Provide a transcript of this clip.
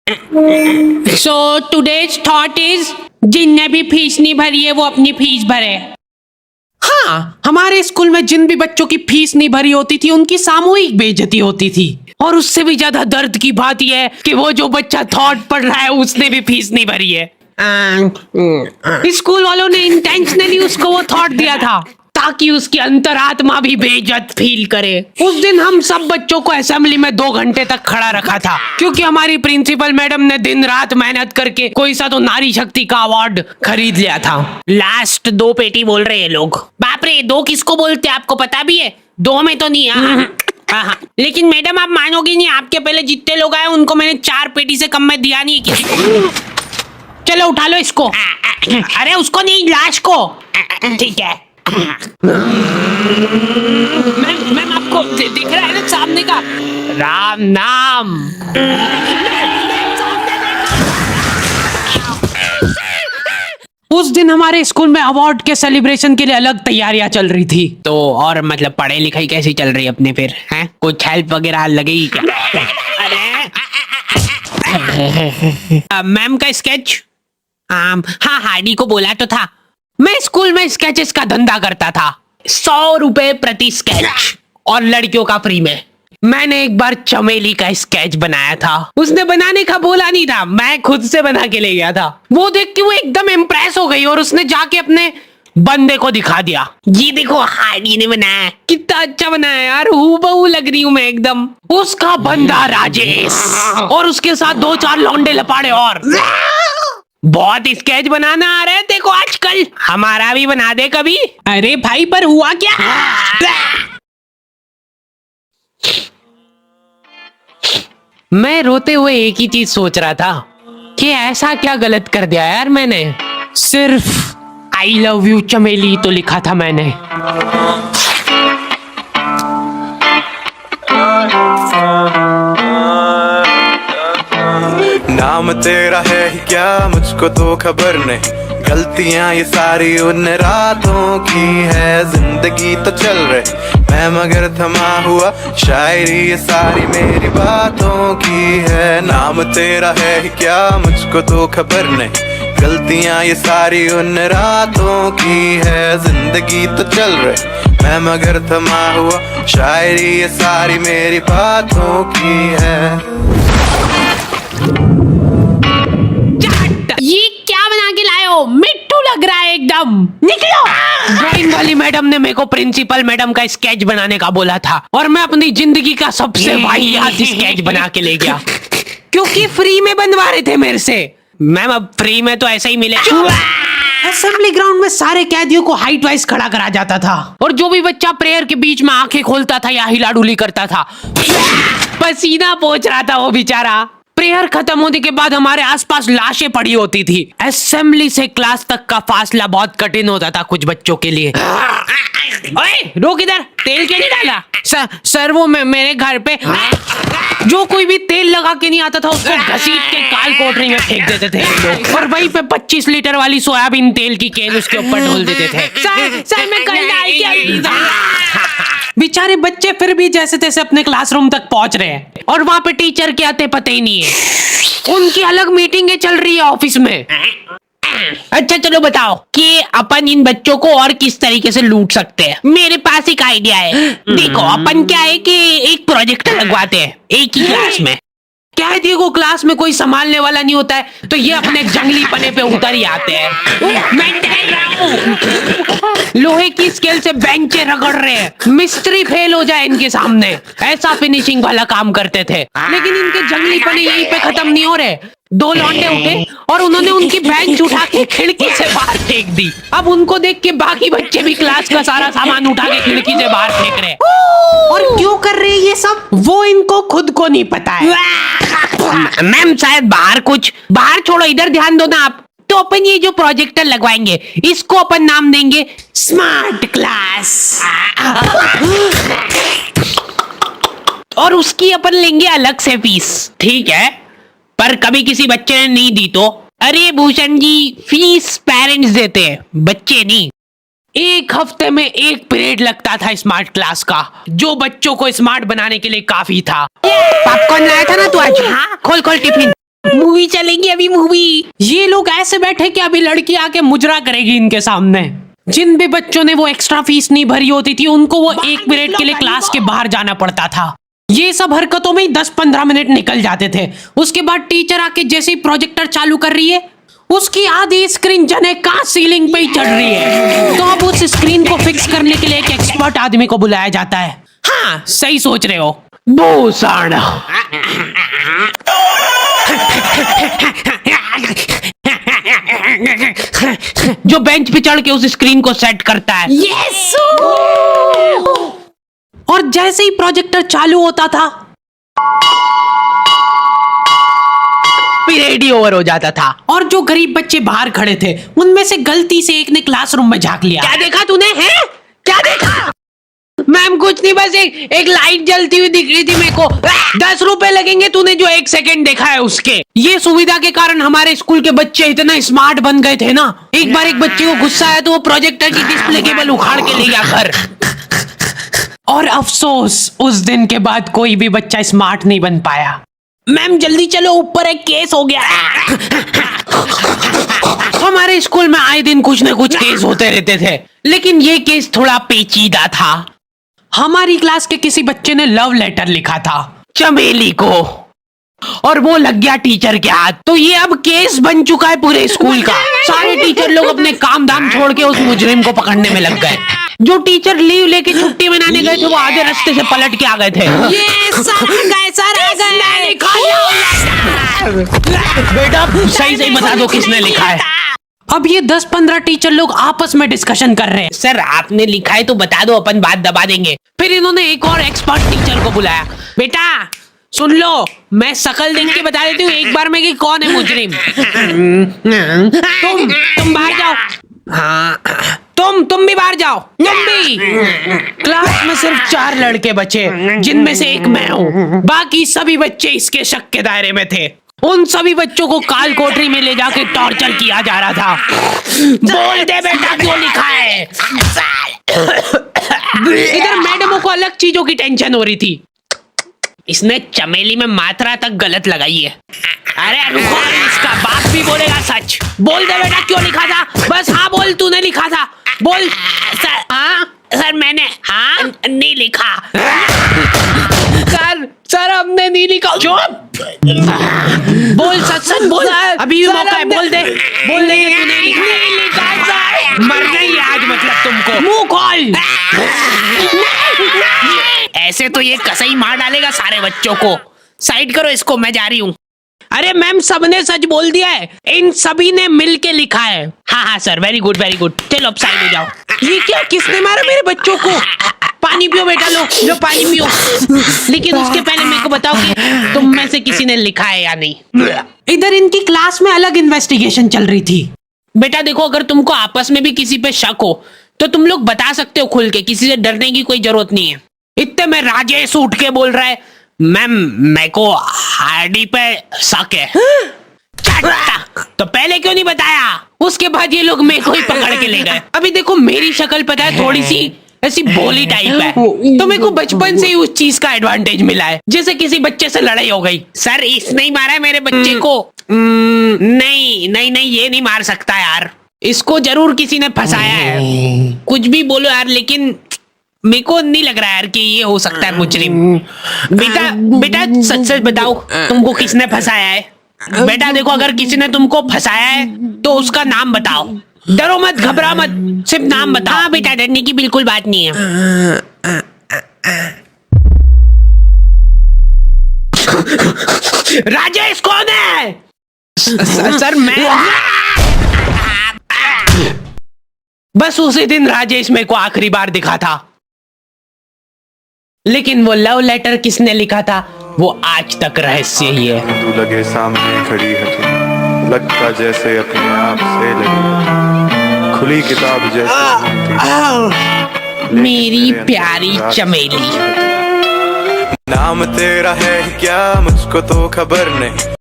So today's thought is जिनने भी fees नहीं भरी है वो अपनी फीस भरे। हाँ, हमारे स्कूल में जिन भी बच्चों की फीस नहीं भरी होती थी उनकी सामूहिक बेइज्जती होती थी। और उससे भी ज्यादा दर्द की बात यह है कि वो जो बच्चा थॉट पढ़ रहा है उसने भी फीस नहीं भरी है। स्कूल वालों ने इंटेंशनली उसको वो थॉट दिया था ताकि उसकी अंतरात्मा भी बेइज्जत फील करे। उस दिन हम सब बच्चों को असेंबली में 2 घंटे तक खड़ा रखा था क्योंकि हमारी प्रिंसिपल मैडम ने दिन रात मेहनत करके कोई सा तो नारी शक्ति का अवार्ड खरीद लिया था। लास्ट 2 पेटी बोल रहे हैं लोग। बाप रे, 2 किसको बोलते हैं आपको पता भी है? 2 में तो नहीं है। हाँ, लेकिन मैडम आप मानोगी नहीं, आपके पहले जितने लोग आए उनको मैंने 4 पेटी से कम में दिया नहीं है किसी को। चलो उठा लो इसको। अरे उसको नहीं, लाश को। ठीक है। मैम आपको दिख रहा है ना सामने का राम नाम। उस दिन हमारे स्कूल में अवार्ड के सेलिब्रेशन के लिए अलग तैयारियां चल रही थी। तो और मतलब पढ़ाई लिखाई कैसी चल रही है अपने फिर? हैं कुछ हेल्प वगैरह लगेगी क्या? मैम का स्केच? हाँ, हार्डी को बोला तो था। मैं स्कूल में स्केचेस का धंधा करता था, 100 रुपए प्रति स्केच और लड़कियों का फ्री में। मैंने एक बार चमेली का स्केच बनाया था। उसने बनाने का बोला नहीं था, मैं खुद से बना के ले गया था। वो देख के वो एकदम इम्प्रेस हो गई और उसने जाके अपने बंदे को दिखा दिया, ये देखो हार्डी ने बनाया। कितना अच्छा बनाया यार, हूबहू लग रही हूं मैं एकदम। उसका बंदा राजेश और उसके साथ 2-4 लौंडे लपाड़े और। बहुत स्केच बनाना आ रहा है देखो आजकल, हमारा भी बना दे कभी। अरे भाई पर हुआ क्या? मैं रोते हुए एक ही चीज सोच रहा था कि ऐसा क्या गलत कर दिया यार मैंने। सिर्फ आई लव यू चमेली तो लिखा था मैंने। नाम तेरा है ही क्या मुझको तो खबर नहीं, गलतियां ये सारी उन रातों की है। जिंदगी तो चल रही मैं मगर थमा हुआ, शायरी ये सारी मेरी बातों की है। नाम तेरा है ही क्या मुझको तो खबर नहीं, गलतियां ये सारी उन रातों की है। जिंदगी तो चल रही मैं मगर थमा हुआ, शायरी ये सारी मेरी बातों की है। ये क्या बना के लाए हो? मिट्टू लग रहा है एकदम। निकलो। ड्राइंग वाली मैडम ने मेरे को प्रिंसिपल मैडम का स्केच बनाने का बोला था और मैं अपनी जिंदगी का सबसे वाहियात स्केच बना के ले गया क्योंकि फ्री में बनवा रहे थे मेरे से। मैम अब फ्री में तो ऐसा ही मिले। असेंबली ग्राउंड में सारे कैदियों को हाइट वाइज खड़ा करा जाता था और जो भी बच्चा प्रेयर के बीच में आंखें खोलता था या हिलाडुली करता था, पसीना पोंछ रहा था वो बेचारा। प्रेयर खत्म होने के बाद हमारे आसपास लाशें पड़ी होती थी। असेंबली से क्लास तक का फासला बहुत कठिन होता था कुछ बच्चों के लिए। ओए रोक, इधर तेल क्यों नहीं डाला? सर वो मेरे घर पे जो कोई भी तेल लगा के नहीं आता था उसको घसीट के काल कोठरी में फेंक देते थे लोग और वहीं पे 25 लीटर वाली सोयाबीन तेल की केन उसके ऊपर ढोल देते थे। सर मैं कल डाल के। बेचारे बच्चे फिर भी जैसे तैसे अपने क्लासरूम तक पहुंच रहे हैं और वहां पे टीचर के आते पता ही नहीं है। उनकी अलग मीटिंगें चल रही है ऑफिस में। अच्छा चलो बताओ कि अपन इन बच्चों को और किस तरीके से लूट सकते हैं। मेरे पास एक आइडिया है। देखो अपन क्या है कि एक प्रोजेक्टर लगवाते हैं एक ही क्लास में। क्या है, देखो क्लास में कोई संभालने वाला नहीं होता है तो ये अपने जंगली पने पे उतर ही आते हैं। मैं देख रहा हूं लोहे की स्केल से बेंचे रगड़ रहे हैं, मिस्त्री फेल हो जाए इनके सामने, ऐसा फिनिशिंग वाला काम करते थे। लेकिन इनके जंगली पने यहीं पे खत्म नहीं हो रहे। 2 लौंडे उठे और उन्होंने उनकी बेंच उठा के खिड़की से बाहर फेंक दी। अब उनको देख के बाकी बच्चे भी क्लास का सारा सामान उठा के खिड़की से बाहर फेंक रहे। और क्यों कर रहे हैं ये सब वो इनको खुद को नहीं पता है। मैम शायद बाहर छोड़ो, इधर ध्यान दो ना आप। तो अपन ये जो प्रोजेक्टर लगवाएंगे इसको अपन नाम देंगे स्मार्ट क्लास। और उसकी अपन लेंगे अलग से फीस, ठीक है? पर कभी किसी बच्चे ने नहीं दी तो? अरे भूषण जी, फीस पेरेंट्स देते हैं, बच्चे नहीं। 1 हफ्ते में 1 पीरियड लगता था स्मार्ट क्लास का, जो बच्चों को स्मार्ट बनाने के लिए काफी था। पॉपकॉर्न लाया था ना तू आज? हाँ, खोल टिफिन। मूवी चलेगी अभी, मूवी। ये लोग ऐसे बैठे कि अभी लड़की आके मुजरा करेगी इनके सामने। जिन भी बच्चों ने वो एक्स्ट्रा फीस नहीं भरी होती थी उनको वो 1 मिनट के लिए क्लास के बाहर जाना पड़ता था। ये सब हरकतों में ही 10-15 मिनट निकल जाते थे। उसके बाद टीचर आके जैसे ही प्रोजेक्टर चालू कर रही है उसकी आधी स्क्रीन जने का सीलिंग पे ही चढ़ रही है। तो अब उस स्क्रीन को फिक्स करने के लिए एक एक्सपर्ट आदमी को बुलाया जाता है। हाँ, सही सोच रहे हो। भूषण। जो बेंच पे चढ़ के उस स्क्रीन को सेट करता है। यस। और जैसे ही प्रोजेक्टर चालू होता था पीरियड ही ओवर हो जाता था। और जो गरीब बच्चे बाहर खड़े थे उनमें से गलती से एक ने क्लासरूम में झांक लिया। क्या देखा तूने? है क्या देखा? मैम कुछ नहीं, बस एक लाइट जलती हुई दिख रही थी मेरे को। 10 रुपए लगेंगे तूने जो 1 सेकंड देखा है उसके। ये सुविधा के कारण हमारे स्कूल के बच्चे इतना स्मार्ट बन गए थे ना। एक बार एक बच्चे को गुस्सा आया तो वो प्रोजेक्टर की डिस्प्ले केबल उखाड़ के ले गया घर। और अफसोस, उस दिन के बाद कोई भी बच्चा स्मार्ट नहीं बन पाया। मैम जल्दी चलो, ऊपर एक केस हो गया। हमारे स्कूल में आए दिन कुछ न कुछ केस होते रहते थे, लेकिन ये केस थोड़ा पेचीदा था। हमारी क्लास के किसी बच्चे ने लव लेटर लिखा था चमेली को, और वो लग गया टीचर के हाथ। तो ये अब केस बन चुका है पूरे स्कूल का। सारे टीचर लोग अपने काम धाम छोड़ के उस मुजरिम को पकड़ने में लग गए। जो टीचर लीव लेके छुट्टी मनाने गए थे वो आधे रास्ते से पलट के आ गए थे। बेटा सही सही बता दो किसने लिखा है। अब ये 10-15 टीचर लोग आपस में डिस्कशन कर रहे हैं। सर आपने लिखा है तो बता दो, अपन बात दबा देंगे। फिर इन्होंने एक और एक्सपर्ट टीचर को बुलाया। बेटा सुन लो, मैं शकल देख के बता देती हूँ एक बार में कि कौन है मुजरिम। तुम बाहर जाओ। हाँ, तुम भी बाहर जाओ। तुम भी। क्लास में सिर्फ 4 लड़के बचे जिनमें से एक मैं हूँ। बाकी सभी बच्चे इसके शक के दायरे में थे। उन सभी बच्चों को काल कोठरी में ले जाके टॉर्चर किया जा रहा था। बोल दे बेटा क्यों लिखा है। इधर मैडमों को अलग चीजों की टेंशन हो रही थी। इसने चमेली में मात्रा तक गलत लगाई है। अरे रुको, इसका बाप भी बोलेगा सच। बोल दे बेटा क्यों लिखा था। बस हाँ बोल, तूने लिखा था। बोल। सर हाँ सर मैंने हाँ नहीं लिखा। सर हमने नहीं लिखा। चुप। बोल सच सच बोल। अभी भी मौका है, बोल दे। बोल दे कि तूने लिखा सर। मरना ही आज मतलब तुमको। मुंह खोल। ऐसे तो ये कसई मार डालेगा सारे बच्चों को। साइड करो इसको, मैं जा रही हूँ। अरे मैम सबने सच बोल दिया है। इन सभी ने मिल के लिखा है। हाँ हाँ sir, very good very good. चलो अब साइड हो जाओ। ये क्या, किसने मारा मेरे बच्चों को? पानी पियो बेटा, लो पानी पियो। लेकिन उसके पहले मेरे को बताओ कि तुम में से किसी ने लिखा है या नहीं। इधर इनकी क्लास में अलग इन्वेस्टिगेशन चल रही थी। बेटा देखो, अगर तुमको आपस में भी किसी पे शक हो तो तुम लोग बता सकते हो खुल के, किसी से डरने की कोई जरूरत नहीं है। इतने में राजेश उठ के बोल रहा है, मैम मेरे को हार्डी पे शक है। तो पहले क्यों नहीं बताया? उसके बाद ये लोग मेरे को ही पकड़ के ले गए। अभी देखो मेरी शक्ल पता है थोड़ी सी ऐसी भोली टाइप है, तो मेरे को बचपन से ही उस चीज का एडवांटेज मिला है। जैसे किसी बच्चे से लड़ाई हो गई, सर इसने ही मारा है मेरे बच्चे को। नहीं नहीं नहीं, ये नहीं मार सकता यार, इसको जरूर किसी ने फंसाया है। कुछ भी बोलो यार, लेकिन मेरे को नहीं लग रहा यार कि ये हो सकता है मुजरिम। बेटा बेटा सच सच बताओ, तुमको किसने फंसाया है? बेटा देखो, अगर किसी ने तुमको फंसाया है तो उसका नाम बताओ। डरो मत, घबरा मत, सिर्फ नाम बताओ। हाँ बेटा, डरने की बिल्कुल बात नहीं है। राजेश कौन है? सर मैं। बस उसी दिन राजेश मेरे को आखिरी बार दिखा था, लेकिन वो लव लेटर किसने लिखा था वो आज तक रहस्य ही है। तू लगे सामने खड़ी है तू, लगता जैसे अपने आप से लगी, खुली किताब जैसे मेरी प्यारी चमेली। नाम तेरा है क्या मुझको तो खबर नहीं।